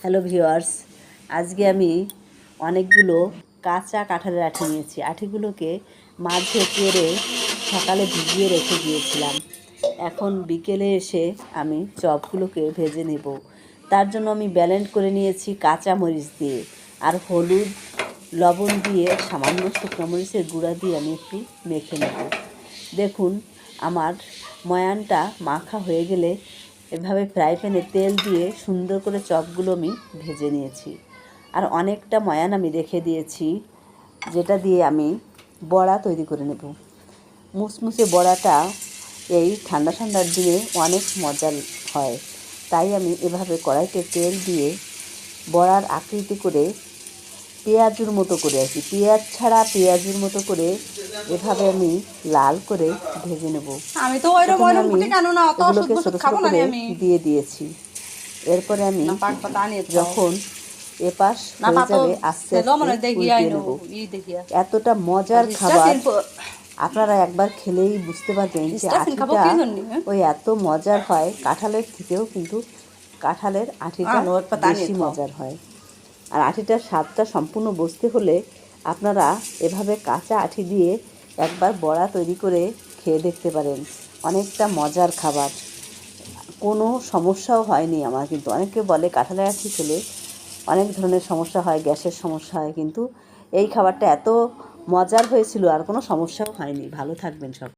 Hello viewers, আজকে আমি অনেকগুলো কাঁচা কাঁঠালের আঁটি নিয়েছি। আঁটিগুলোকে মাঝে কেড়ে সকালে ভিজিয়ে রেখে দিয়েছিলাম। এখন বিকেলে এসে আমি চপগুলোকে ভেজে নেব। তার জন্য আমি ব্লেন্ড করে নিয়েছি কাঁচা মরিচ দিয়ে, আর হলুদ, লবণ দিয়ে, সামান্য শুকনো মরিচের গুঁড়া দিয়ে আমি একটু মেখে নেব। দেখুন, আমার ময়ানটা মাখা হয়ে গেলে এভাবে ফ্রাই প্যানে তেল দিয়ে সুন্দর করে চপগুলো আমি ভেজে নিয়েছি। আর অনেকটা ময়ান আমি রেখে দিয়েছি, যেটা দিয়ে আমি বড়া তৈরি করে নেব। মুসমুসে বড়াটা এই ঠান্ডা ঠান্ডার দিনে অনেক মজার হয়, তাই আমি এভাবে কড়াইতে তেল দিয়ে বড়ার আকৃতি করে পেঁয়াজুর মতো করে আর কি, পেঁয়াজ ছাড়া পেঁয়াজুর মতো করে এভাবে আমি লাল করে ভেজে নেব। আমি তো ওইরকম কেন না, অত এগুলোকে ওষুধ ছোটো খাবো ছোটো না করে আমি। দিয়ে দিয়েছি। এরপরে আমি যখন এপাশ হয়ে যাবে আস্তে আস্তে উল্টিয়ে নেব। এতটা মজার খাবার, আপনারা একবার খেলেই বুঝতে পারবেন যে আঁটিটা ওই এত মজার হয়। কাঁঠালের থেকেও কিন্তু কাঁঠালের আঁটিটা বেশি মজার হয়। আর আঁটিটার স্বাদটা সম্পূর্ণ বুঝতে হলে আপনারা এভাবে কাঁচা আঁটি দিয়ে একবার বড়া তৈরি করে খেয়ে দেখতে পারেন। অনেকটা মজার খাবার, কোনো সমস্যাও হয়নি আমার। কিন্তু অনেকে বলে কাঁঠালের আঁটি খেলে অনেক ধরনের সমস্যা হয়, গ্যাসের সমস্যা হয়, কিন্তু এই খাবারটা এত মজার হয়েছিল আর কোনো সমস্যাও হয়নি। ভালো থাকবেন সব।